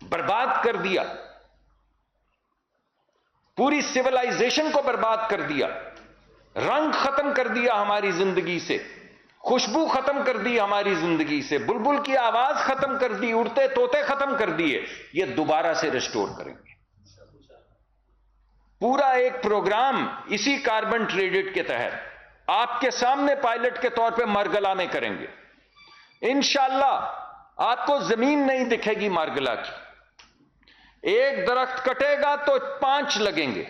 برباد کر دیا، پوری سیولائزیشن کو برباد کر دیا، رنگ ختم کر دیا ہماری زندگی سے، خوشبو ختم کر دی ہماری زندگی سے، بلبل کی آواز ختم کر دی، اڑتے طوطے ختم کر دیے. یہ دوبارہ سے ریسٹور کریں گے. پورا ایک پروگرام اسی کاربن کریڈٹ کے تحت آپ کے سامنے پائلٹ کے طور پہ مارگلا میں کریں گے. انشاءاللہ آپ کو زمین نہیں دکھے گی مارگلا کی. ایک درخت کٹے گا تو 5 لگیں گے،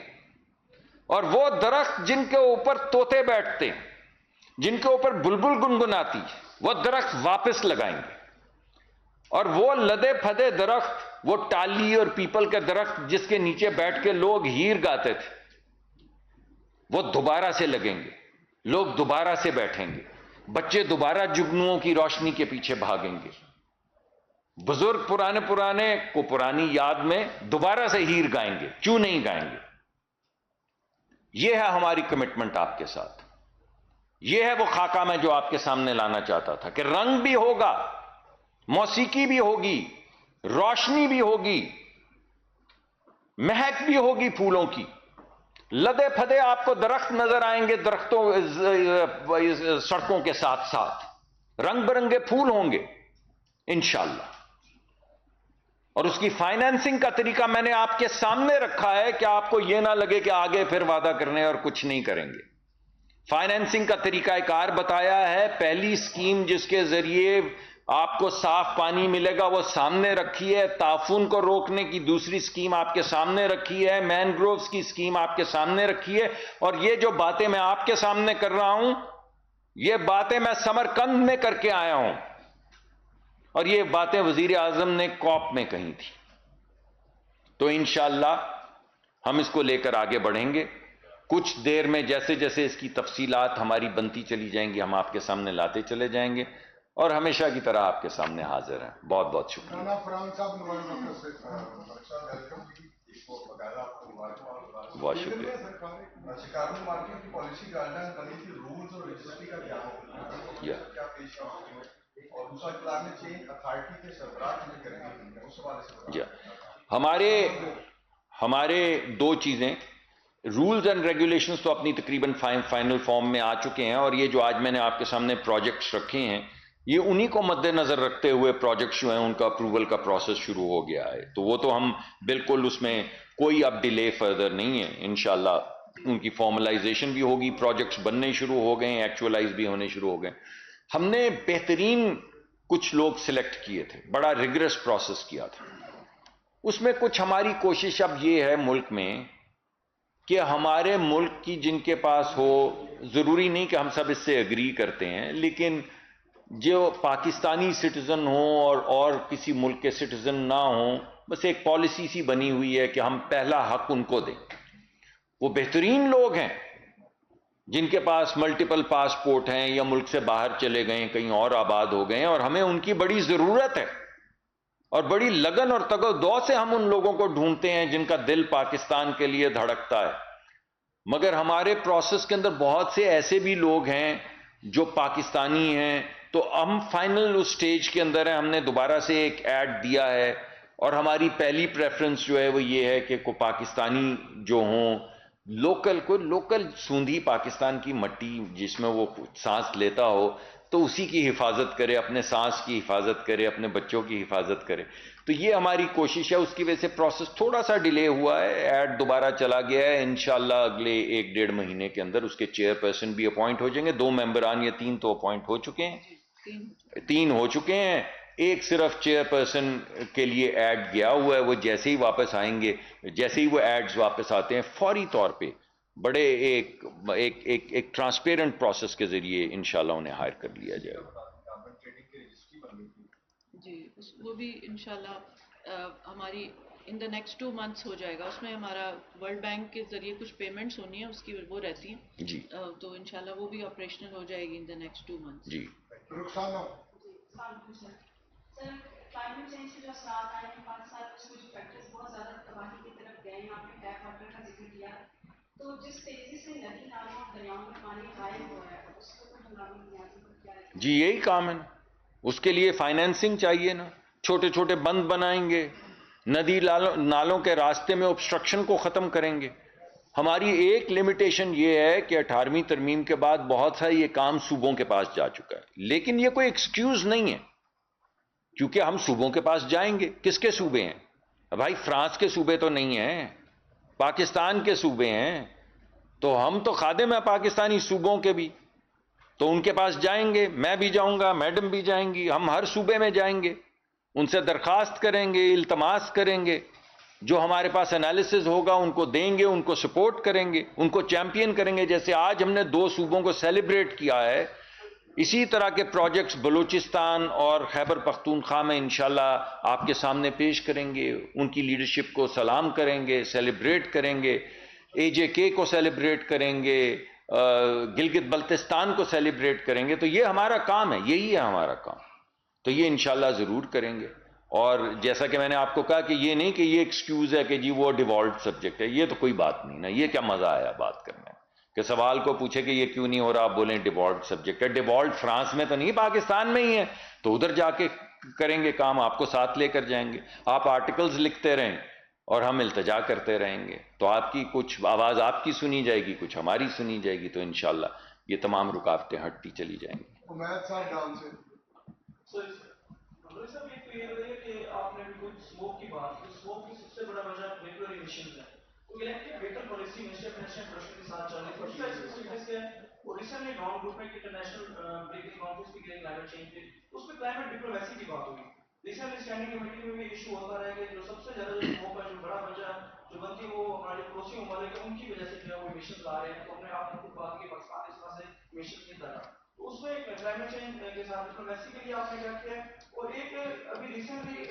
اور وہ درخت جن کے اوپر طوطے بیٹھتے ہیں، جن کے اوپر بلبل گنگناتی، وہ درخت واپس لگائیں گے. اور وہ لدے پھدے درخت، وہ ٹالی اور پیپل کے درخت جس کے نیچے بیٹھ کے لوگ ہیر گاتے تھے، وہ دوبارہ سے لگیں گے. لوگ دوبارہ سے بیٹھیں گے، بچے دوبارہ جگنوؤں کی روشنی کے پیچھے بھاگیں گے، بزرگ پرانے کو پرانی یاد میں دوبارہ سے ہیر گائیں گے. کیوں نہیں گائیں گے؟ یہ ہے ہماری کمٹمنٹ آپ کے ساتھ. یہ ہے وہ خاکہ میں جو آپ کے سامنے لانا چاہتا تھا کہ رنگ بھی ہوگا، موسیقی بھی ہوگی، روشنی بھی ہوگی، مہک بھی ہوگی پھولوں کی. لدے پھدے آپ کو درخت نظر آئیں گے، درختوں سڑکوں کے ساتھ ساتھ رنگ برنگے پھول ہوں گے انشاءاللہ. اور اس کی فائنینسنگ کا طریقہ میں نے آپ کے سامنے رکھا ہے کہ آپ کو یہ نہ لگے کہ آگے پھر وعدہ کرنے اور کچھ نہیں کریں گے. فائنینسنگ کا طریقہ کار بتایا ہے. پہلی سکیم جس کے ذریعے آپ کو صاف پانی ملے گا وہ سامنے رکھی ہے. تعفن کو روکنے کی دوسری سکیم آپ کے سامنے رکھی ہے. مینگرووز کی سکیم آپ کے سامنے رکھی ہے. اور یہ جو باتیں میں آپ کے سامنے کر رہا ہوں، یہ باتیں میں سمرقند میں کر کے آیا ہوں، اور یہ باتیں وزیر اعظم نے کوپ میں کہی تھی. تو انشاءاللہ ہم اس کو لے کر آگے بڑھیں گے. کچھ دیر میں جیسے جیسے اس کی تفصیلات ہماری بنتی چلی جائیں گی، ہم آپ کے سامنے لاتے چلے جائیں گے، اور ہمیشہ کی طرح آپ کے سامنے حاضر ہیں. بہت بہت شکریہ. بہت شکریہ. ہمارے 2 چیزیں، رولز اینڈ ریگولیشنز تو اپنی تقریباً فائنل فارم میں آ چکے ہیں، اور یہ جو آج میں نے آپ کے سامنے پروجیکٹس رکھے ہیں، یہ انہی کو مد نظر رکھتے ہوئے پروجیکٹس جو ہیں ان کا اپروول کا پروسیس شروع ہو گیا ہے. تو وہ تو ہم بالکل اس میں کوئی اب ڈیلے فردر نہیں ہے. انشاءاللہ ان کی فارملائزیشن بھی ہوگی، پروجیکٹس بننے شروع ہو گئے ہیں، ایکچولائز بھی ہونے شروع ہو گئے. ہم نے بہترین کچھ لوگ سلیکٹ کیے تھے، بڑا ریگرس پروسیس کیا تھا. اس میں کچھ ہماری کوشش اب یہ ہے ملک میں کہ ہمارے ملک کی جن کے پاس ہو، ضروری نہیں کہ ہم سب اس سے اگری کرتے ہیں، لیکن جو پاکستانی سٹیزن ہوں اور کسی ملک کے سٹیزن نہ ہوں، بس ایک پالیسی سی بنی ہوئی ہے کہ ہم پہلا حق ان کو دیں. وہ بہترین لوگ ہیں جن کے پاس ملٹیپل پاسپورٹ ہیں یا ملک سے باہر چلے گئے، کہیں اور آباد ہو گئے ہیں، اور ہمیں ان کی بڑی ضرورت ہے، اور بڑی لگن اور تگ و دو سے ہم ان لوگوں کو ڈھونڈتے ہیں جن کا دل پاکستان کے لیے دھڑکتا ہے. مگر ہمارے پروسیس کے اندر بہت سے ایسے بھی لوگ ہیں جو پاکستانی ہیں. تو ہم فائنل اس سٹیج کے اندر ہیں. ہم نے دوبارہ سے ایک ایڈ دیا ہے، اور ہماری پہلی پریفرنس جو ہے وہ یہ ہے کہ کوئی پاکستانی جو ہوں، لوکل سوندھی پاکستان کی مٹی جس میں وہ سانس لیتا ہو، تو اسی کی حفاظت کرے، اپنے سانس کی حفاظت کرے، اپنے بچوں کی حفاظت کرے. تو یہ ہماری کوشش ہے. اس کی وجہ سے پروسیس تھوڑا سا ڈیلے ہوا ہے. ایڈ دوبارہ چلا گیا ہے. انشاءاللہ اگلے 1-1.5 مہینے کے اندر اس کے چیئر پرسن بھی اپوائنٹ ہو جائیں گے. 2 ممبران یا 3 تو اپوائنٹ ہو چکے ہیں، 3 ہو چکے ہیں. ایک صرف چیئر پرسن کے لیے ایڈ گیا ہوا ہے. وہ جیسے ہی واپس آئیں گے، جیسے ہی وہ ایڈز واپس آتے ہیں، فوری طور پہ بڑے ایک ٹرانسپیرنٹ پروسیس کے ذریعے انشاءاللہ انہیں ہائر کر لیا جائے گا. جی وہ بھی انشاءاللہ ہماری ان دا نیکسٹ 2 months ہو جائے گا. اس میں ہمارا ورلڈ بینک کے ذریعے کچھ پیمنٹس ہونی ہیں، اس کی وہ رہتی ہیں. جی تو انشاءاللہ وہ بھی آپریشنل ہو جائے گی ان دا نیکسٹ 2 months. جی. سر کلائمیٹ چینج کے جو اثرات آئے ہیں پاکستان میں، اس میں جو فیکٹرز بہت زیادہ تباہی کی طرف گئے ہیں، آپ نے ٹیپ واٹر کا ذکر کیا، تو جس تیزی سے ندی نالوں اور دریاؤں میں پانی غائب ہوا ہے، اس کے اوپر ہنگامی بنیادوں پر کیا ہے؟ جی یہی کام ہے نا. اس کے لیے فائنینسنگ چاہیے نا. چھوٹے چھوٹے بند بنائیں گے، ندی نالوں کے راستے میں obstruction کو ختم کریں گے. ہماری ایک لمیٹیشن یہ ہے کہ 18ویں ترمیم کے بعد بہت سا یہ کام صوبوں کے پاس جا چکا ہے, لیکن یہ کوئی ایکسکیوز نہیں ہے, کیونکہ ہم صوبوں کے پاس جائیں گے. کس کے صوبے ہیں بھائی؟ فرانس کے صوبے تو نہیں ہیں, پاکستان کے صوبے ہیں, تو ہم تو خادم ہیں پاکستانی صوبوں کے بھی, تو ان کے پاس جائیں گے. میں بھی جاؤں گا, میڈم بھی جائیں گی, ہم ہر صوبے میں جائیں گے, ان سے درخواست کریں گے, التماس کریں گے, جو ہمارے پاس انالیسز ہوگا ان کو دیں گے, ان کو سپورٹ کریں گے, ان کو چیمپئن کریں گے. جیسے آج ہم نے 2 صوبوں کو سیلیبریٹ کیا ہے, اسی طرح کے پروجیکٹس بلوچستان اور خیبر پختونخوا میں انشاءاللہ آپ کے سامنے پیش کریں گے. ان کی لیڈرشپ کو سلام کریں گے, سیلیبریٹ کریں گے, AJK کو سیلیبریٹ کریں گے, گلگت بلتستان کو سیلیبریٹ کریں گے. تو یہ ہمارا کام ہے, یہی ہے ہمارا کام. تو یہ انشاءاللہ ضرور کریں گے. اور جیسا کہ میں نے آپ کو کہا کہ یہ نہیں کہ یہ ایکسکیوز ہے کہ جی وہ ڈیوالٹ سبجیکٹ ہے, یہ تو کوئی بات نہیں نا. یہ کیا مزہ آیا بات کرنے میں کہ سوال کو پوچھے کہ یہ کیوں نہیں ہو رہا, آپ بولیں ڈیوالٹ سبجیکٹ ہے. ڈیوالٹ فرانس میں تو نہیں, پاکستان میں ہی ہے, تو ادھر جا کے کریں گے کام, آپ کو ساتھ لے کر جائیں گے. آپ آرٹیکلز لکھتے رہیں اور ہم التجا کرتے رہیں گے, تو آپ کی کچھ آواز آپ کی سنی جائے گی, کچھ ہماری سنی جائے گی, تو انشاءاللہ یہ تمام رکاوٹیں ہٹتی چلی جائیں گی. عمید صاحب ڈاؤن سے صاحب یہ تو یہ بتائیے کہ آپ نے بالکل اسموک کی بات کی. اسموک کی سب سے بڑا وجہ ویپر ایمیشنز ہے. تو electric vehicle policy national production کے ساتھ چل رہی ہے, اور ریسنٹلی گراؤنڈ گروپ میں انٹرنیشنل بریکنگ کانفرنس کی گئی کلائمیٹ چینج پہ, اس میں کلائمیٹ ڈپلومیسی کی بات ہوئی. ریسنٹلی اسٹینڈنگ کمیٹی میں بھی ایشو ہوتا رہا ہے کہ جو سب سے زیادہ جو اسموک کا جو بڑا وجہ جو بنتی ہے وہ ہمارے پڑوسی ممالک ہیں, ان کی وجہ سے جو ہے وہ ایمیشنز آ رہے ہیں. تو ہم نے آپ نے خود بات کی پاکستان اس طرح سے ایمیشنز نہیں ڈالا, تو اس میں کلائمیٹ چینج کے ساتھ ڈپلومیسی کے لیے آپ نے کیا کیا ہے. اور ایک ابھی ریسنٹلی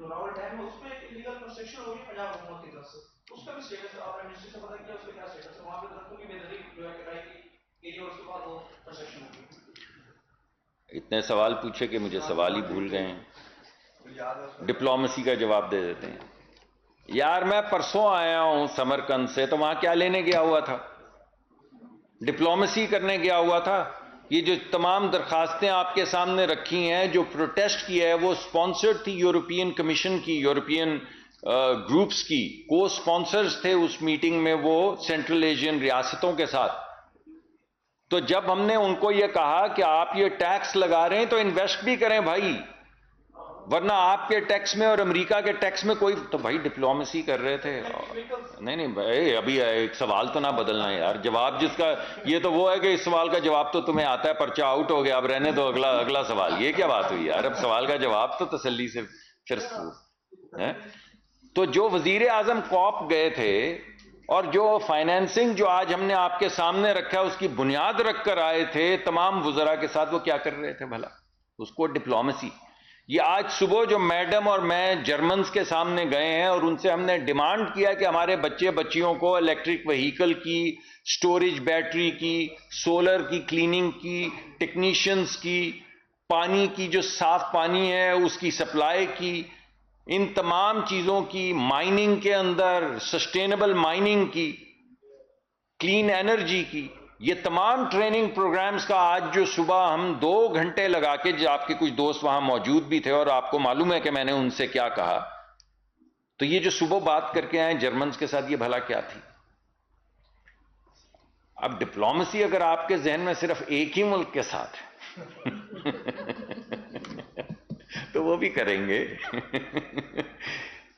راول ڈیم ہے, اس پہ ایک لیگل کنسٹرکشن ہو گئی پنجاب حکومت کی طرف سے, اس کا بھی اسٹیٹس آپ نے منسٹری سے پتہ کیا, اس کا کیا اسٹیٹس ہے؟ وہاں پہ درختوں کی بے دری جو ہے کٹائی کی گئی اور اس کے بعد وہ کنسٹرکشن ہو گئی. اتنے سوال پوچھے کہ مجھے سوال ہی بھول گئے ہیں. ڈپلومیسی کا جواب دے دیتے ہیں. یار میں پرسوں آیا ہوں سمرکند سے, تو وہاں کیا لینے گیا ہوا تھا؟ ڈپلومیسی کرنے گیا ہوا تھا. یہ جو تمام درخواستیں آپ کے سامنے رکھی ہیں, جو پروٹیسٹ کیا ہے, وہ سپانسرڈ تھی یورپین کمیشن کی, یورپین گروپس کی, کو سپانسرز تھے اس میٹنگ میں وہ سینٹرل ایشین ریاستوں کے ساتھ. تو جب ہم نے ان کو یہ کہا کہ آپ یہ ٹیکس لگا رہے ہیں تو انویسٹ بھی کریں بھائی, ورنہ آپ کے ٹیکس میں اور امریکہ کے ٹیکس میں کوئی, تو بھائی ڈپلومیسی کر رہے تھے. نہیں بھائی, ابھی ایک سوال تو نہ بدلنا یار. جواب جس کا یہ تو وہ ہے کہ اس سوال کا جواب تو تمہیں آتا ہے, پرچہ آؤٹ ہو گیا, اب رہنے دو اگلا سوال. یہ کیا بات ہوئی یار, اب سوال کا جواب تو تسلی سے پھر. تو جو وزیر اعظم کوپ گئے تھے اور جو فائنینسنگ جو آج ہم نے آپ کے سامنے رکھا ہے اس کی بنیاد رکھ کر آئے تھے تمام وزراء کے ساتھ, وہ کیا کر رہے تھے بھلا؟ اس کو ڈپلومیسی. یہ آج صبح جو میڈم اور میں جرمنز کے سامنے گئے ہیں اور ان سے ہم نے ڈیمانڈ کیا کہ ہمارے بچے بچیوں کو الیکٹرک وہیکل کی, سٹوریج بیٹری کی, سولر کی کلیننگ کی, ٹیکنیشینز کی, پانی کی جو صاف پانی ہے اس کی سپلائی کی, ان تمام چیزوں کی, مائننگ کے اندر سسٹینیبل مائننگ کی, کلین انرجی کی, یہ تمام ٹریننگ پروگرامز کا آج جو صبح ہم 2 گھنٹے لگا کے, جو آپ کے کچھ دوست وہاں موجود بھی تھے اور آپ کو معلوم ہے کہ میں نے ان سے کیا کہا, تو یہ جو صبح بات کر کے آئے جرمنز کے ساتھ, یہ بھلا کیا تھی؟ اب ڈپلومیسی اگر آپ کے ذہن میں صرف ایک ہی ملک کے ساتھ ہے تو وہ بھی کریں گے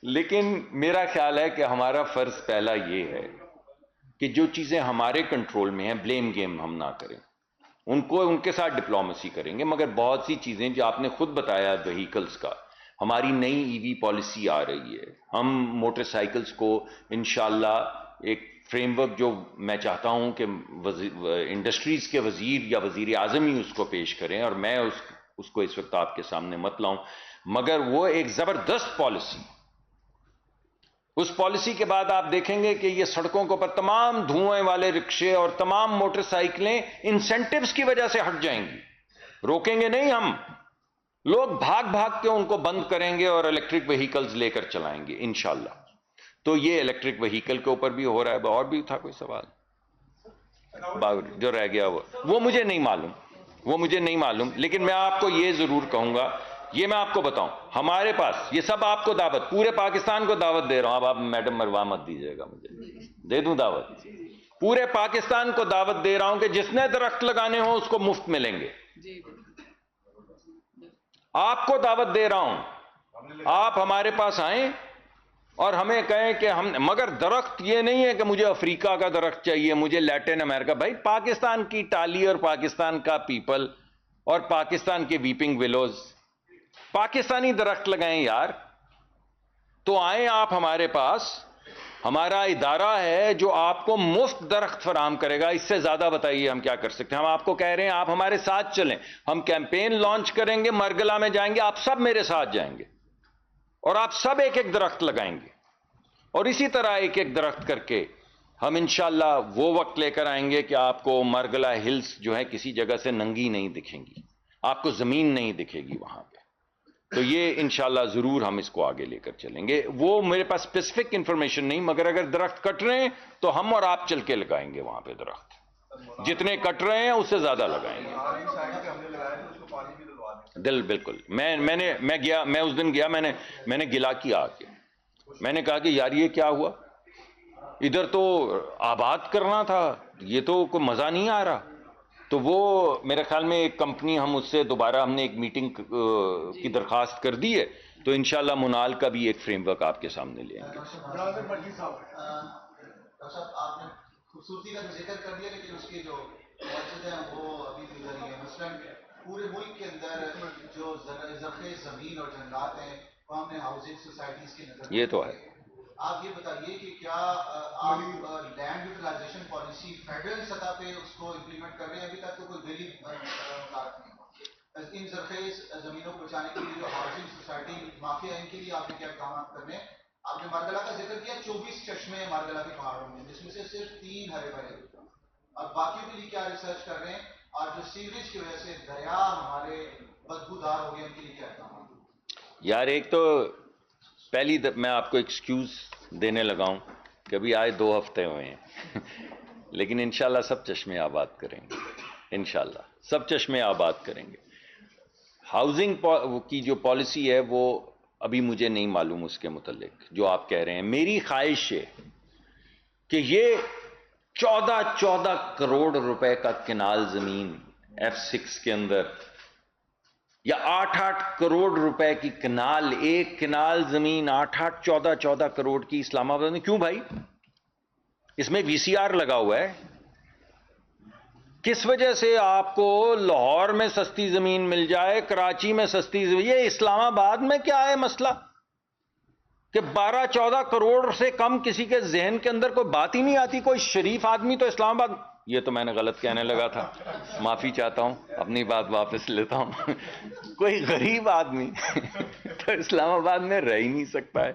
لیکن میرا خیال ہے کہ ہمارا فرض پہلا یہ ہے کہ جو چیزیں ہمارے کنٹرول میں ہیں, بلیم گیم ہم نہ کریں, ان کے ساتھ ڈپلومیسی کریں گے. مگر بہت سی چیزیں جو آپ نے خود بتایا وہیکلز کا, ہماری نئی EV پالیسی آ رہی ہے, ہم موٹر سائیکلز کو انشاءاللہ ایک فریم ورک جو میں چاہتا ہوں کہ انڈسٹریز کے وزیر یا وزیر اعظم ہی اس کو پیش کریں, اور میں اس کو اس وقت آپ کے سامنے مت لاؤں, مگر وہ ایک زبردست پالیسی. اس پالیسی کے بعد آپ دیکھیں گے کہ یہ سڑکوں کے اوپر تمام دھوئیں والے رکشے اور تمام موٹر سائیکلیں انسینٹیوز کی وجہ سے ہٹ جائیں گی. روکیں گے نہیں ہم, لوگ بھاگ کے ان کو بند کریں گے اور الیکٹرک وہیکلز لے کر چلائیں گے انشاءاللہ. تو یہ الیکٹرک وہیکل کے اوپر بھی ہو رہا ہے. اور بھی تھا کوئی سوال جو رہ گیا, وہ مجھے نہیں معلوم, لیکن میں آپ کو یہ ضرور کہوں گا یہ میں آپ کو بتاؤں, ہمارے پاس یہ سب آپ کو دعوت, پورے پاکستان کو دعوت دے رہا ہوں. اب آپ میڈم مروا مت دیجیے گا مجھے, دے دوں دعوت, پورے پاکستان کو دعوت دے رہا ہوں کہ جس نے درخت لگانے ہوں اس کو مفت ملیں گے. آپ کو دعوت دے رہا ہوں, آپ ہمارے پاس آئیں اور ہمیں کہیں کہ ہم, مگر درخت یہ نہیں ہے کہ مجھے افریقہ کا درخت چاہیے, مجھے لیٹن امریکہ. بھائی پاکستان کی ٹالی اور پاکستان کا پیپل اور پاکستان کے ویپنگ ویلوز, پاکستانی درخت لگائیں یار. تو آئیں آپ ہمارے پاس, ہمارا ادارہ ہے جو آپ کو مفت درخت فراہم کرے گا. اس سے زیادہ بتائیے ہم کیا کر سکتے ہیں. ہم آپ کو کہہ رہے ہیں آپ ہمارے ساتھ چلیں, ہم کیمپین لانچ کریں گے, مرگلا میں جائیں گے, آپ سب میرے ساتھ جائیں گے اور آپ سب ایک ایک درخت لگائیں گے, اور اسی طرح ایک ایک درخت کر کے ہم انشاءاللہ وہ وقت لے کر آئیں گے کہ آپ کو مرگلا ہلز جو ہے کسی جگہ سے ننگی نہیں دکھیں گی, آپ کو زمین نہیں دکھے گی وہاں پہ. تو یہ انشاءاللہ ضرور ہم اس کو آگے لے کر چلیں گے. وہ میرے پاس اسپیسیفک انفارمیشن نہیں, مگر اگر درخت کٹ رہے ہیں تو ہم اور آپ چل کے لگائیں گے وہاں پہ درخت, جتنے کٹ رہے ہیں اس سے زیادہ لگائیں گے. دل بالکل, میں اس دن گیا, میں نے گلا کیا آ کے, میں نے کہا کہ یار یہ کیا ہوا, ادھر تو آباد کرنا تھا, یہ تو کوئی مزہ نہیں آ رہا. تو وہ میرے خیال میں ایک کمپنی, ہم اس سے دوبارہ ہم نے ایک میٹنگ کی درخواست کر دی ہے, تو انشاءاللہ منال کا بھی ایک فریم ورک آپ کے سامنے لے آئیں گے. ڈاکٹر صاحب آپ نے خوبصورتی کا ذکر کر دیا, لیکن اس کی جو مسجد ہیں وہ ابھی بھی ادھر ہی ہے. مثلاً پورے ملک کے اندر جو زرخیز زمین اور جنگلات ہیں وہ ہم نے ہاؤسنگ سوسائٹیز کی نظر, یہ تو ہے. آپ یہ بتائیے کہ کیا آپ لینڈ یوٹیلائزیشن پالیسی فیڈرل سطح پہ اس کو امپلیمنٹ کر رہے ہیں؟ ابھی تک تو کوئی دلی وزارت نہیں. ان زرخیز زمینوں کو بچانے کے لیے جو ہاؤسنگ سوسائٹی مافیا, ان کے لیے آپ نے کیا اقدامات کرنے ہیں؟ آپ نے مارگلا کا ذکر کیا, 24 چشمے ہیں مارگلا کے پہاڑوں میں, جس میں سے صرف 3 ہرے بھرے. اب باقیوں کے لیے کیا ریسرچ کر رہے ہیں؟ اور جو سیوریج کی وجہ سے دریا ہمارے بدبودار ہو گئے, ان کے لیے کیا اقدامات؟ یار ایک تو پہلی میں آپ کو ایکسکیوز دینے لگا ہوں کہ ابھی آئے 2 ہفتے ہوئے ہیں, لیکن انشاءاللہ سب چشمے آباد کریں گے, انشاءاللہ سب چشمے آباد کریں گے. ہاؤسنگ کی جو پالیسی ہے وہ ابھی مجھے نہیں معلوم اس کے متعلق جو آپ کہہ رہے ہیں. میری خواہش ہے کہ یہ 14 کروڑ روپے کا کنال زمین F6 کے اندر, یا 8 کروڑ روپے کی کنال, ایک کنال زمین 14 کروڑ کی اسلام آباد میں. کیوں بھائی, اس میں VCR لگا ہوا ہے. کس وجہ سے آپ کو لاہور میں سستی زمین مل جائے, کراچی میں سستی زمین, یہ اسلام آباد میں کیا ہے مسئلہ کہ 12-14 کروڑ سے کم کسی کے ذہن کے اندر کوئی بات ہی نہیں آتی. کوئی شریف آدمی تو اسلام آباد, یہ تو میں نے غلط کہنے لگا تھا, معافی چاہتا ہوں, اپنی بات واپس لیتا ہوں. کوئی غریب آدمی تو اسلام آباد میں رہ ہی نہیں سکتا ہے.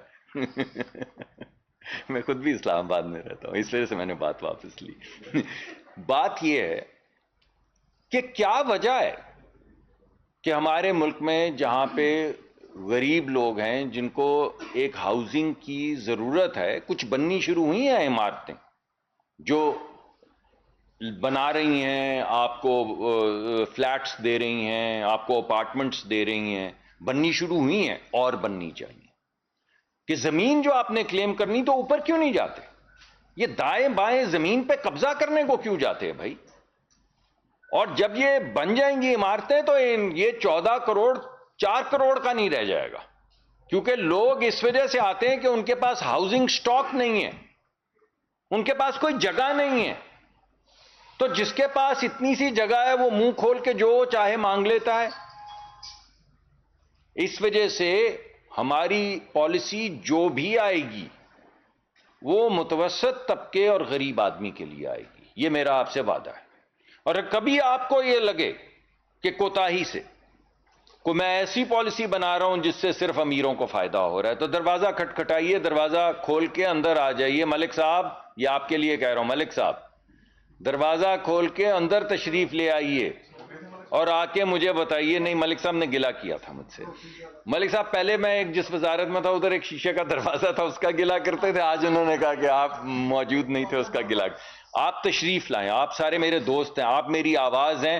میں خود بھی اسلام آباد میں رہتا ہوں, اس وجہ سے میں نے بات واپس لی. بات یہ ہے کہ کیا وجہ ہے کہ ہمارے ملک میں جہاں پہ غریب لوگ ہیں جن کو ایک ہاؤسنگ کی ضرورت ہے, کچھ بننی شروع ہوئی ہیں عمارتیں جو بنا رہی ہیں, آپ کو فلیٹس دے رہی ہیں, آپ کو اپارٹمنٹس دے رہی ہیں, بننی شروع ہوئی ہیں اور بننی چاہیے. کہ زمین جو آپ نے کلیم کرنی تو اوپر کیوں نہیں جاتے, یہ دائیں بائیں زمین پہ قبضہ کرنے کو کیوں جاتے ہیں بھائی؟ اور جب یہ بن جائیں گی عمارتیں تو یہ 14 کروڑ 4 کروڑ کا نہیں رہ جائے گا, کیونکہ لوگ اس وجہ سے آتے ہیں کہ ان کے پاس ہاؤسنگ سٹاک نہیں ہے, ان کے پاس کوئی جگہ نہیں ہے. تو جس کے پاس اتنی سی جگہ ہے وہ منہ کھول کے جو چاہے مانگ لیتا ہے. اس وجہ سے ہماری پالیسی جو بھی آئے گی وہ متوسط طبقے اور غریب آدمی کے لیے آئے گی, یہ میرا آپ سے وعدہ ہے. اور کبھی آپ کو یہ لگے کہ کوتاہی سے کوئی میں ایسی پالیسی بنا رہا ہوں جس سے صرف امیروں کو فائدہ ہو رہا ہے, تو دروازہ کھٹکھٹائیے, دروازہ کھول کے اندر آ جائیے. ملک صاحب, یہ آپ کے لیے کہہ رہا ہوں, ملک صاحب دروازہ کھول کے اندر تشریف لے آئیے اور آ کے مجھے بتائیے. نہیں, ملک صاحب نے گلہ کیا تھا مجھ سے. ملک صاحب پہلے میں جس وزارت میں تھا ادھر ایک شیشے کا دروازہ تھا, اس کا گلہ کرتے تھے. آج انہوں نے کہا کہ آپ موجود نہیں تھے, اس کا گلہ. آپ تشریف لائیں, آپ سارے میرے دوست ہیں, آپ میری آواز ہیں.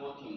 2-3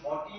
$40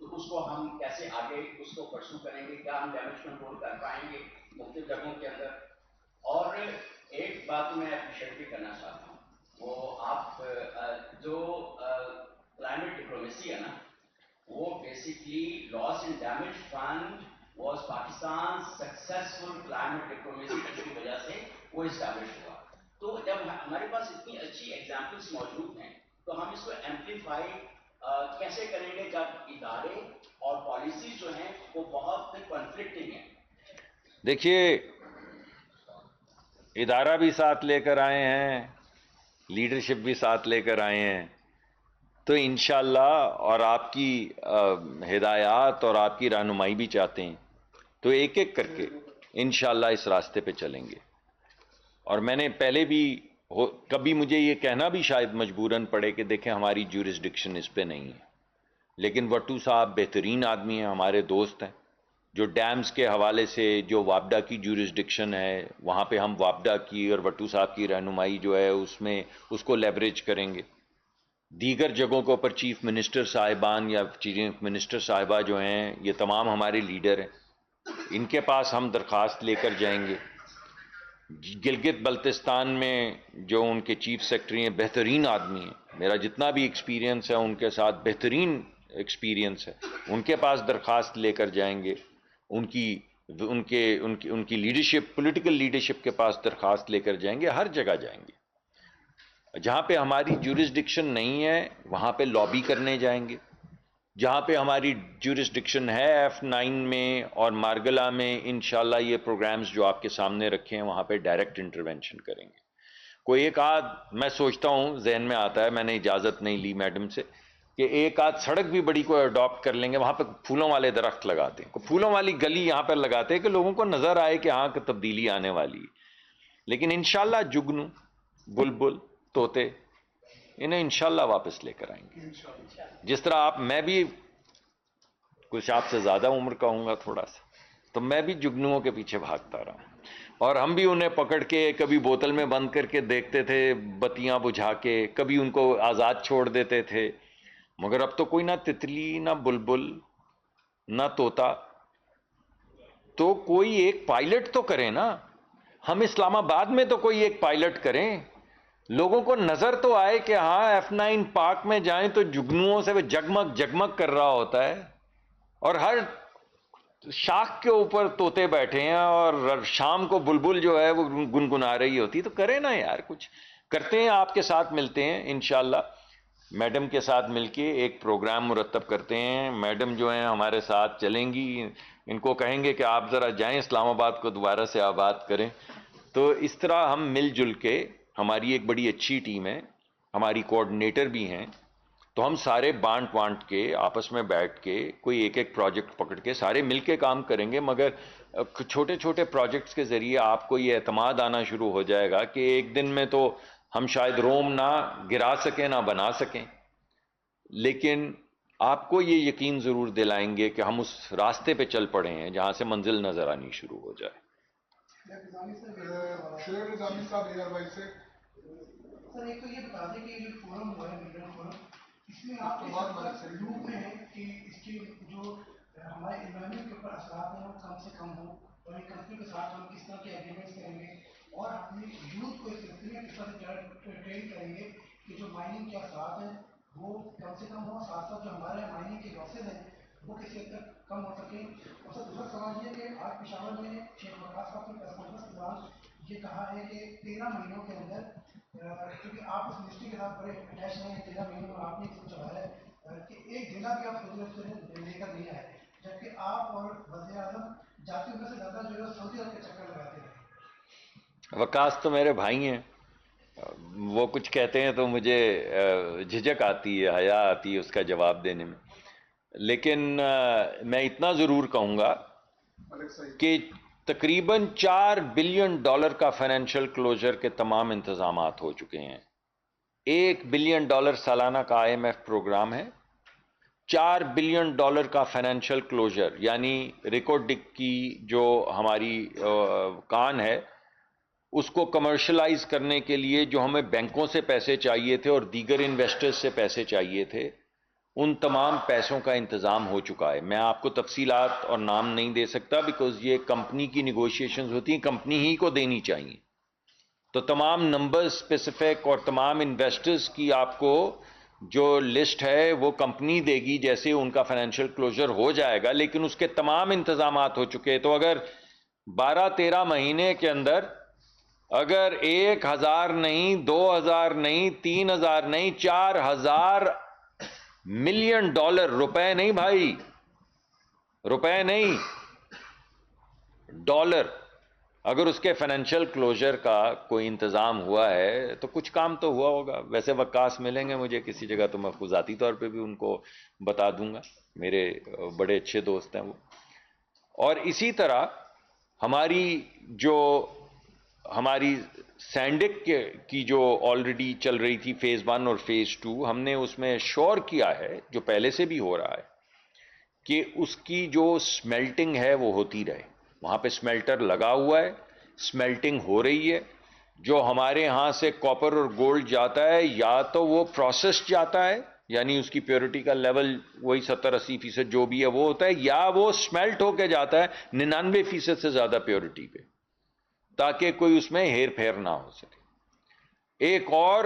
تو اس کو ہم کیسے آگے اس کو پرسو کریں گے, کیا ہم ڈیمیج کنٹرول کر پائیں گے مختلف جگہوں کے اندر. اور ایک بات میں اپریشیٹ بھی کرنا چاہتا ہوں, وہ آپ جو کلائمیٹ ڈپلومیسی ہے نا, وہ basically loss and damage fund was Pakistan successful climate diplomacy جس کی وجہ سے وہ اسٹیبلش ہوا. تو جب ہمارے پاس اتنی اچھی ایگزامپلس موجود ہیں تو ہم اس کو ایمپلیفائی کیسے کریں گے جب ادارے اور پالیسیز جو ہیں وہ بہت کنفلکٹنگ ہیں. دیکھیے, ادارہ بھی ساتھ لے کر آئے ہیں, لیڈرشپ بھی ساتھ لے کر آئے ہیں, تو انشاءاللہ اور آپ کی ہدایات اور آپ کی رہنمائی بھی چاہتے ہیں, تو ایک ایک کر کے انشاءاللہ اس راستے پہ چلیں گے. اور میں نے پہلے بھی کبھی مجھے یہ کہنا بھی شاید مجبوراً پڑے کہ دیکھیں ہماری جورسڈکشن اس پہ نہیں ہے, لیکن وٹو صاحب بہترین آدمی ہیں, ہمارے دوست ہیں, جو ڈیمز کے حوالے سے جو وابڈا کی جورسڈکشن ہے وہاں پہ ہم وابڈا کی اور وٹو صاحب کی رہنمائی جو ہے اس میں اس کو لیوریج کریں گے. دیگر جگہوں کے اوپر چیف منسٹر صاحبان یا چیف منسٹر صاحبہ جو ہیں یہ تمام ہمارے لیڈر ہیں, ان کے پاس ہم درخواست لے کر جائیں گے. گلگت بلتستان میں جو ان کے چیف سیکرٹری ہیں بہترین آدمی ہیں, میرا جتنا بھی ایکسپیرینس ہے ان کے ساتھ بہترین ایکسپیرینس ہے, ان کے پاس درخواست لے کر جائیں گے. ان کی لیڈرشپ, پولیٹیکل لیڈرشپ کے پاس درخواست لے کر جائیں گے. ہر جگہ جائیں گے جہاں پہ ہماری جورسڈکشن نہیں ہے وہاں پہ لابی کرنے جائیں گے. جہاں پہ ہماری جورسڈکشن ہے F9 میں اور مارگلا میں انشاءاللہ یہ پروگرامز جو آپ کے سامنے رکھے ہیں وہاں پہ ڈائریکٹ انٹرونشن کریں گے. کوئی ایک آدھ میں سوچتا ہوں ذہن میں آتا ہے, میں نے اجازت نہیں لی میڈم سے, کہ ایک آدھ سڑک بھی بڑی کو اڈاپٹ کر لیں گے, وہاں پہ پھولوں والے درخت لگاتے ہیں, پھولوں والی گلی یہاں پر لگاتے ہیں کہ لوگوں کو نظر آئے کہ ہاں کہ تبدیلی آنے والی ہے. لیکن انشاءاللہ جگنو, بلبل, طوطے انہیں انشاءاللہ واپس لے کر آئیں گے. جس طرح آپ, میں بھی کچھ آپ سے زیادہ عمر کا ہوں گا تھوڑا سا, تو میں بھی جگنوؤں کے پیچھے بھاگتا رہا ہوں, اور ہم بھی انہیں پکڑ کے کبھی بوتل میں بند کر کے دیکھتے تھے, بتیاں بجھا کے, کبھی ان کو آزاد چھوڑ دیتے تھے. مگر اب تو کوئی نہ تتلی, نہ بلبل, نہ طوطا, تو کوئی ایک پائلٹ تو کریں نا. ہم اسلام آباد میں تو کوئی ایک پائلٹ کریں, لوگوں کو نظر تو آئے کہ ہاں F9 پارک میں جائیں تو جگنوؤں سے وہ جگمگ جگمگ کر رہا ہوتا ہے, اور ہر شاخ کے اوپر طوطے بیٹھے ہیں, اور شام کو بلبل جو ہے وہ گنگنا رہی ہوتی. تو کریں نا یار, کچھ کرتے ہیں, آپ کے ساتھ ملتے ہیں انشاءاللہ, میڈم کے ساتھ مل کے ایک پروگرام مرتب کرتے ہیں. میڈم جو ہیں ہمارے ساتھ چلیں گی, ان کو کہیں گے کہ آپ ذرا جائیں اسلام آباد کو دوبارہ سے آباد کریں. تو اس طرح ہم مل جل کے, ہماری ایک بڑی اچھی ٹیم ہے, ہماری کوآرڈینیٹر بھی ہیں, تو ہم سارے بانٹ کے آپس میں بیٹھ کے کوئی ایک ایک پروجیکٹ پکڑ کے سارے مل کے کام کریں گے. مگر چھوٹے چھوٹے پروجیکٹس کے ذریعے آپ کو یہ اعتماد آنا شروع ہو جائے گا کہ ایک دن میں تو ہم شاید روم نہ گرا سکیں نہ بنا سکیں, لیکن آپ کو یہ یقین ضرور دلائیں گے کہ ہم اس راستے پہ چل پڑے ہیں جہاں سے منزل نظر آنی شروع ہو جائے. سر ایک تو یہ بتا دیں کہ یہ جو فورم ہوا ہے میڈیا فورم, اس میں آپ کے لوگ میں ہے کہ اس کے جو ہمارے انوائرمنٹ کے اوپر اثرات ہیں وہ کم سے کم ہوں, اور ایک کمپنی کے ساتھ ہم کس طرح کے ایگریمنٹس کریں گے, اور اپنی یوتھ کو اس سلسلے میں کس طرح سے ٹرین کریں گے کہ جو مائننگ کے اثرات ہیں وہ کم سے کم ہوں, ساتھ ساتھ جو ہمارے مائننگ کے لاسز ہیں وہ کسی حد تک کم ہو سکیں. اور سر دوسرا سوال یہ کہ آج پشاور میں شیخ وقاص کا اپنے پریس کانفرنس کے دوران یہ کہا ہے کہ 13 مہینوں کے اندر, کیونکہ آپ اس منسٹری کے ساتھ بڑے اٹیچ ہیں, 13 مہینوں میں آپ نے اس کو چلایا ہے کہ ایک ضلع بھی آپ خود سے لے کر نہیں آئے, جبکہ آپ اور وزیر اعظم جاتے ہونے سے زیادہ جو ہے سعودی عرب کے چکر لگاتے ہیں. وقاص تو میرے بھائی ہیں, وہ کچھ کہتے ہیں تو مجھے جھجک آتی ہے, حیا آتی ہے اس کا جواب دینے میں. لیکن میں اتنا ضرور کہوں گا کہ تقریباً $4 بلین کا فائنینشیل کلوزر کے تمام انتظامات ہو چکے ہیں. $1 بلین سالانہ کا IMF پروگرام ہے, $4 بلین کا فائنینشیل کلوزر, یعنی ریکارڈ کی جو ہماری کان ہے اس کو کمرشلائز کرنے کے لیے جو ہمیں بینکوں سے پیسے چاہیے تھے اور دیگر انویسٹرز سے پیسے چاہیے تھے, ان تمام پیسوں کا انتظام ہو چکا ہے. میں آپ کو تفصیلات اور نام نہیں دے سکتا بیکاز یہ کمپنی کی نیگوشیشنز ہوتی ہیں, کمپنی ہی کو دینی چاہیے. تو تمام نمبر اسپیسیفک اور تمام انویسٹرز کی آپ کو جو لسٹ ہے وہ کمپنی دے گی جیسے ان کا فائنینشیل کلوزر ہو جائے گا, لیکن اس کے تمام انتظامات ہو چکے. تو اگر 12-13 مہینے کے اندر اگر 1,000 نہیں, 2,000 نہیں, 3,000 نہیں, 4,000 ملین ڈالر, روپے نہیں بھائی, روپے نہیں, ڈالر, اگر اس کے فائنینشیل کلوزر کا کوئی انتظام ہوا ہے تو کچھ کام تو ہوا ہوگا. ویسے وقاص ملیں گے مجھے کسی جگہ تو میں خود ذاتی طور پہ بھی ان کو بتا دوں گا, میرے بڑے اچھے دوست ہیں وہ. اور اسی طرح ہماری سینڈک کی جو آلریڈی چل رہی تھی فیز 1 اور فیز 2, ہم نے اس میں شور کیا ہے, جو پہلے سے بھی ہو رہا ہے, کہ اس کی جو سمیلٹنگ ہے وہ ہوتی رہے. وہاں پہ سمیلٹر لگا ہوا ہے, سمیلٹنگ ہو رہی ہے. جو ہمارے ہاں سے کاپر اور گولڈ جاتا ہے یا تو وہ پروسیس جاتا ہے, یعنی اس کی پیورٹی کا لیول وہی 70-80% جو بھی ہے وہ ہوتا ہے, یا وہ سمیلٹ ہو کے جاتا ہے 99% سے زیادہ پیورٹی پہ, تاکہ کوئی اس میں ہیر پھیر نہ ہو سکے. ایک اور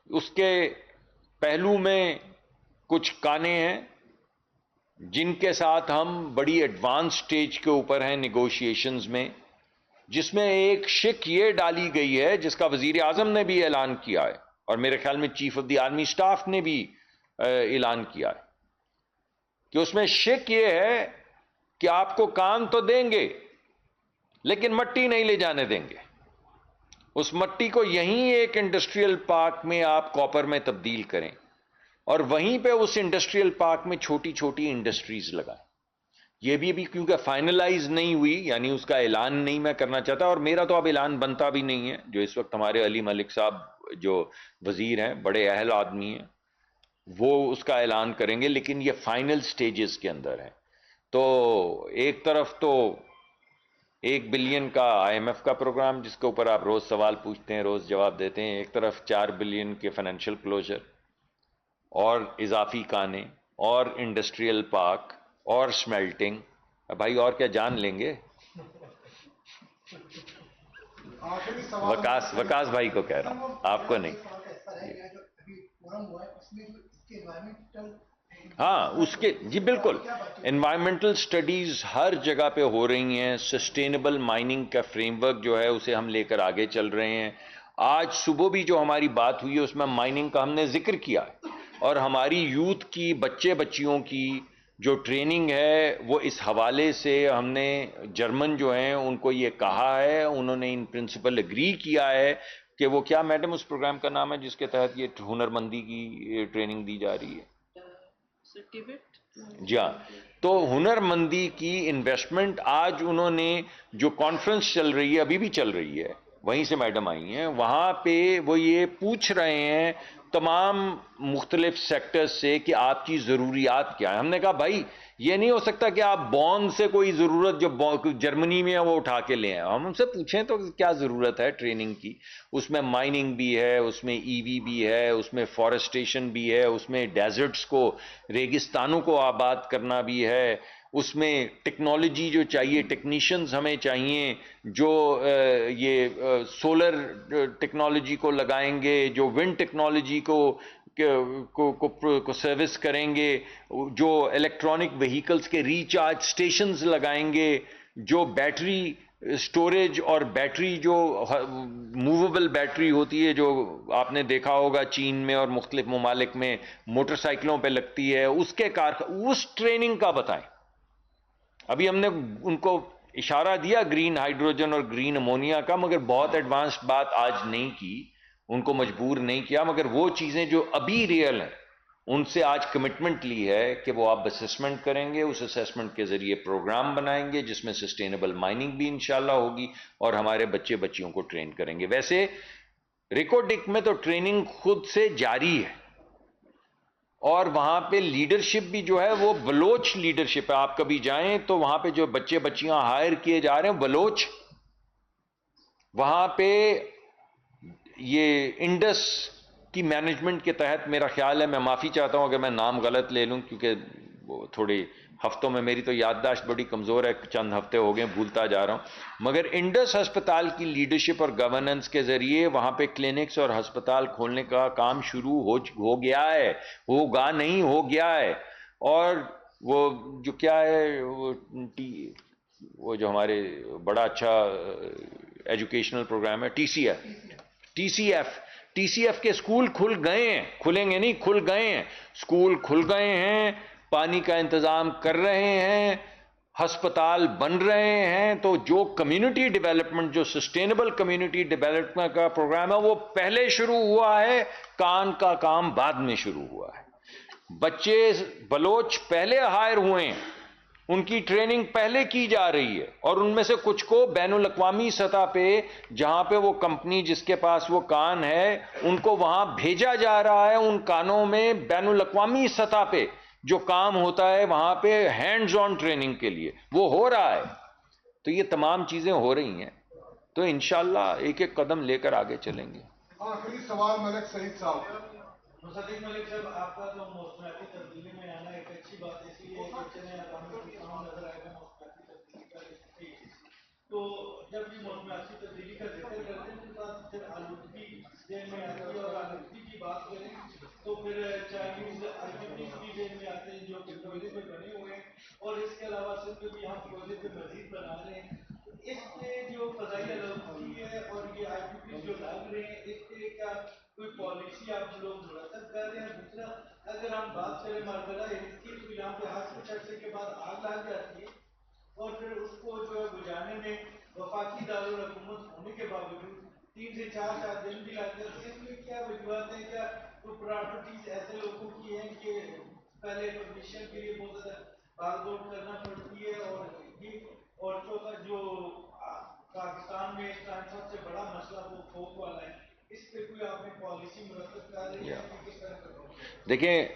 اس کے پہلو میں کچھ کانے ہیں جن کے ساتھ ہم بڑی ایڈوانس سٹیج کے اوپر ہیں نیگوشیشنز میں, جس میں ایک شک یہ ڈالی گئی ہے جس کا وزیر اعظم نے بھی اعلان کیا ہے, اور میرے خیال میں chief of the army staff نے بھی اعلان کیا ہے, کہ اس میں شک یہ ہے کہ آپ کو کان تو دیں گے لیکن مٹی نہیں لے جانے دیں گے. اس مٹی کو یہیں ایک انڈسٹریل پارک میں آپ کاپر میں تبدیل کریں اور وہیں پہ اس انڈسٹریل پارک میں چھوٹی چھوٹی انڈسٹریز لگائیں. یہ بھی ابھی کیونکہ فائنلائز نہیں ہوئی, یعنی اس کا اعلان نہیں میں کرنا چاہتا, اور میرا تو اب اعلان بنتا بھی نہیں ہے. جو اس وقت ہمارے علی ملک صاحب جو وزیر ہیں, بڑے اہل آدمی ہیں, وہ اس کا اعلان کریں گے, لیکن یہ فائنل سٹیجز کے اندر ہے. تو ایک طرف تو 1 بلین کا IMF کا پروگرام جس کے اوپر آپ روز سوال پوچھتے ہیں, روز جواب دیتے ہیں, ایک طرف 4 بلین کے فائنینشیل کلوزر اور اضافی کانے اور انڈسٹریل پارک اور سمیلٹنگ. بھائی اور کیا جان لیں گے؟ وکاس بھائی کو کہہ رہا ہوں, آپ کو نہیں. ہاں اس کے جی بالکل, انوائرمنٹل سٹڈیز ہر جگہ پہ ہو رہی ہیں. سسٹینیبل مائننگ کا فریم ورک جو ہے اسے ہم لے کر آگے چل رہے ہیں. آج صبح بھی جو ہماری بات ہوئی ہے اس میں مائننگ کا ہم نے ذکر کیا, اور ہماری یوتھ کی, بچے بچیوں کی جو ٹریننگ ہے وہ اس حوالے سے ہم نے جرمن جو ہیں ان کو یہ کہا ہے, انہوں نے ان پرنسپل اگری کیا ہے کہ وہ کیا میڈم اس پروگرام کا نام ہے جس کے تحت یہ ہنرمندی کی ٹریننگ دی جا رہی ہے؟ جی ہاں, تو ہنرمندی کی انویسٹمنٹ آج انہوں نے جو کانفرنس چل رہی ہے, ابھی بھی چل رہی ہے, وہیں سے میڈم آئی ہیں, وہاں پہ وہ یہ پوچھ رہے ہیں تمام مختلف سیکٹرز سے کہ آپ کی ضروریات کیا ہیں. ہم نے کہا بھائی یہ نہیں ہو سکتا کہ آپ بونڈ سے کوئی ضرورت جو جرمنی میں ہے وہ اٹھا کے لیں. ہم ان سے پوچھیں تو کیا ضرورت ہے ٹریننگ کی؟ اس میں مائننگ بھی ہے, اس میں EV بھی ہے, اس میں فارسٹیشن بھی ہے, اس میں ڈیزرٹس کو, ریگستانوں کو آباد کرنا بھی ہے, اس میں ٹیکنالوجی جو چاہیے, ٹیکنیشینز ہمیں چاہیے جو یہ سولر ٹیکنالوجی کو لگائیں گے, جو ونڈ ٹیکنالوجی کو سروس کریں گے, جو الیکٹرانک وہیکلز کے ریچارج سٹیشنز لگائیں گے, جو بیٹری سٹوریج اور بیٹری جو موویبل بیٹری ہوتی ہے جو آپ نے دیکھا ہوگا چین میں اور مختلف ممالک میں موٹر سائیکلوں پہ لگتی ہے, اس کے اس ٹریننگ کا بتائیں. ابھی ہم نے ان کو اشارہ دیا گرین ہائیڈروجن اور گرین امونیا کا, مگر بہت ایڈوانسڈ بات آج نہیں کی, ان کو مجبور نہیں کیا, مگر وہ چیزیں جو ابھی ریئل ہیں ان سے آج کمٹمنٹ لی ہے کہ وہ آپ اسیسمنٹ کریں گے, اس اسیسمنٹ کے ذریعے پروگرام بنائیں گے جس میں سسٹینیبل مائننگ بھی انشاءاللہ ہوگی اور ہمارے بچے بچیوں کو ٹرین کریں گے. ویسے ریکوڈک میں تو ٹریننگ خود سے جاری ہے, اور وہاں پہ لیڈرشپ بھی جو ہے وہ بلوچ لیڈرشپ ہے. آپ کبھی جائیں تو وہاں پہ جو بچے بچیاں ہائر کیے جا رہے ہیں بلوچ, وہاں پہ یہ انڈس کی مینجمنٹ کے تحت میرا خیال ہے, میں معافی چاہتا ہوں اگر میں نام غلط لے لوں کیونکہ وہ تھوڑی ہفتوں میں میری تو یادداشت بڑی کمزور ہے, چند ہفتے ہو گئے بھولتا جا رہا ہوں, مگر انڈس ہسپتال کی لیڈرشپ اور گورننس کے ذریعے وہاں پہ کلینکس اور ہسپتال کھولنے کا کام شروع ہو گیا ہے, ہوگا نہیں ہو گیا ہے. اور وہ جو کیا ہے وہ جو ہمارے بڑا اچھا ایجوکیشنل پروگرام ہے ٹی سی ایف کے اسکول کھل گئے ہیں, کھلیں گے نہیں, کھل گئے ہیں, اسکول کھل گئے ہیں, پانی کا انتظام کر رہے ہیں, ہسپتال بن رہے ہیں. تو جو کمیونٹی ڈیولپمنٹ, جو سسٹینیبل کمیونٹی ڈیولپمنٹ کا پروگرام ہے وہ پہلے شروع ہوا ہے, کان کا کام بعد میں شروع ہوا ہے. بچے بلوچ پہلے ہائر ہوئے ہیں, ان کی ٹریننگ پہلے کی جا رہی ہے, اور ان میں سے کچھ کو بین الاقوامی سطح پہ جہاں پہ وہ کمپنی جس کے پاس وہ کان ہے ان کو وہاں بھیجا جا رہا ہے. ان کانوں میں بین الاقوامی سطح پہ جو کام ہوتا ہے وہاں پہ ہینڈز آن ٹریننگ کے لیے وہ ہو رہا ہے. تو یہ تمام چیزیں ہو رہی ہیں, تو انشاءاللہ ایک ایک قدم لے کر آگے چلیں گے. آخری سوال ملک سعید صاحب. مصدق ملک صاحب, آپ کا تو موسمیاتی تبدیلی میں آنا ایک اچھی بات اس لیے ہے کہ چلیں کام نظر آئے گا موسمیاتی تبدیلی کا. تو جب یہ موسمیاتی تبدیلی کا ذکر کرتے ہیں تو پھر آلودگی ذہن میں آتی ہے, اور آلودگی کی بات کریں تو پھر چائنیز آرٹیفیکٹس بھی ذہن میں آتے ہیں جو ٹیکنالوجی میں بنے ہوئے ہیں, اور اس کے علاوہ صرف بھی ہم پروجیکٹ پہ مزید بنا رہے ہیں. اس پہ جو فضائی آلودگی ہے اور یہ آرٹیفیکٹس جو ڈال رہے ہیں اس پہ کیا کوئی پالیسی آپ لوگ مرتب کر رہے ہیں؟ دوسرا, اگر ہم بات کریں مرحلہ کی تو یہاں پہ ہر کچھ عرصے کے بعد آگ لگ جاتی ہے, اور پھر اس کو جو ہے بجھانے میں وفاقی دارالحکومت ہونے کے باوجود 3 سے 4 دن بھی لگ جاتے ہیں. اس میں کیا وجوہات ہیں؟ کیا کوئی پراپرٹیز ایسے لوگوں کی ہیں کہ پہلے پرمیشن کے لیے بہت زیادہ بھاگ دوڑ کرنا پڑتی ہے, اور یہ عورتوں کا جو پاکستان میں اس ٹائم سب سے بڑا مسئلہ وہ پھوک والا ہے, اس پہ کوئی آپ نے پالیسی مرتب کر رہی ہے کہ کس طرح کرو؟ دیکھیں,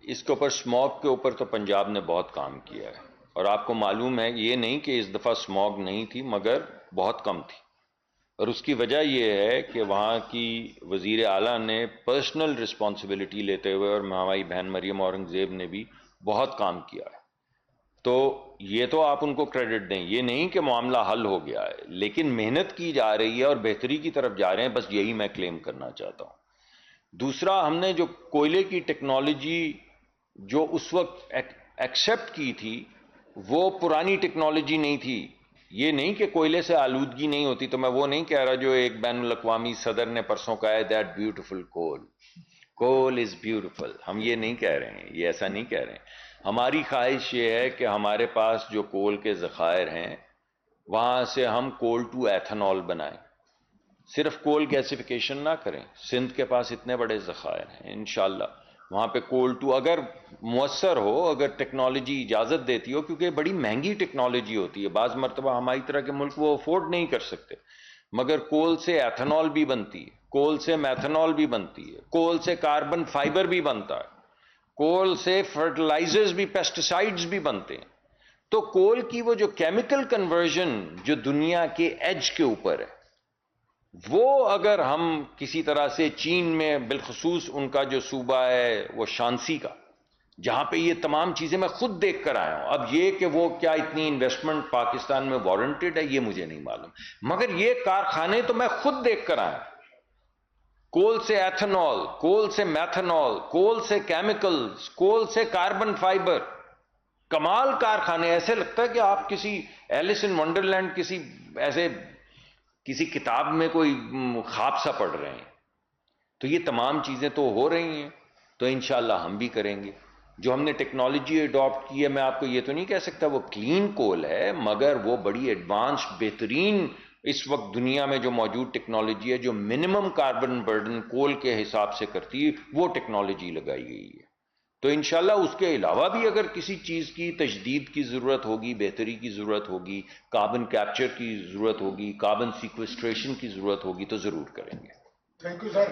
اس کے اوپر اسموگ کے اوپر تو پنجاب نے بہت کام کیا ہے, اور آپ کو معلوم ہے یہ نہیں کہ اس دفعہ اسموگ نہیں تھی مگر بہت کم تھی, اور اس کی وجہ یہ ہے کہ وہاں کی وزیر اعلیٰ نے پرسنل رسپانسبلٹی لیتے ہوئے, اور ہماری بہن مریم اورنگزیب نے بھی بہت کام کیا ہے. تو یہ تو آپ ان کو کریڈٹ دیں, یہ نہیں کہ معاملہ حل ہو گیا ہے, لیکن محنت کی جا رہی ہے اور بہتری کی طرف جا رہے ہیں, بس یہی میں کلیم کرنا چاہتا ہوں. دوسرا, ہم نے جو کوئلے کی ٹیکنالوجی جو اس وقت ایکسیپٹ کی تھی وہ پرانی ٹیکنالوجی نہیں تھی. یہ نہیں کہ کوئلے سے آلودگی نہیں ہوتی, تو میں وہ نہیں کہہ رہا جو ایک بین الاقوامی صدر نے پرسوں کہا ہے that beautiful cool is beautiful. ہم یہ نہیں کہہ رہے ہیں, یہ ایسا نہیں کہہ رہے ہیں. ہماری خواہش یہ ہے کہ ہمارے پاس جو کول کے ذخائر ہیں وہاں سے ہم کول ٹو ایتھنول بنائیں, صرف کول گیسیفیکیشن نہ کریں. سندھ کے پاس اتنے بڑے ذخائر ہیں, انشاءاللہ وہاں پہ کول ٹو اگر مؤثر ہو, اگر ٹیکنالوجی اجازت دیتی ہو, کیونکہ بڑی مہنگی ٹیکنالوجی ہوتی ہے, بعض مرتبہ ہماری طرح کے ملک وہ افورڈ نہیں کر سکتے, مگر کول سے ایتھنول بھی بنتی ہے, کول سے میتھنول بھی بنتی ہے, کول سے کاربن فائبر بھی بنتا ہے, کول سے فرٹیلائزرز بھی, پیسٹیسائڈز بھی بنتے ہیں. تو کول کی وہ جو کیمیکل کنورژن جو دنیا کے ایج کے اوپر ہے, وہ اگر ہم کسی طرح سے چین میں, بالخصوص ان کا جو صوبہ ہے وہ شانسی کا, جہاں پہ یہ تمام چیزیں میں خود دیکھ کر آیا ہوں. اب یہ کہ وہ کیا اتنی انویسٹمنٹ پاکستان میں وارنٹڈ ہے یہ مجھے نہیں معلوم, مگر یہ کارخانے تو میں خود دیکھ کر آیا. کول سے ایتھنول, کول سے میتھنول, کول سے کیمیکلز, کول سے کاربن فائبر, کمال کارخانے. ایسے لگتا ہے کہ آپ کسی ایلس ان ونڈرلینڈ کسی ایسے کسی کتاب میں کوئی خواب سا پڑھ رہے ہیں. تو یہ تمام چیزیں تو ہو رہی ہیں, تو انشاءاللہ ہم بھی کریں گے. جو ہم نے ٹیکنالوجی اڈاپٹ کی ہے, میں آپ کو یہ تو نہیں کہہ سکتا وہ کلین کول ہے, مگر وہ بڑی ایڈوانسڈ بہترین اس وقت دنیا میں جو موجود ٹیکنالوجی ہے جو منیمم کاربن برڈن کول کے حساب سے کرتی ہے, وہ ٹیکنالوجی لگائی گئی ہے. تو انشاءاللہ اس کے علاوہ بھی اگر کسی چیز کی تجدید کی ضرورت ہوگی, بہتری کی ضرورت ہوگی, کاربن کیپچر کی ضرورت ہوگی, کاربن سیکوسٹریشن کی ضرورت ہوگی, تو ضرور کریں گے. Thank you sir.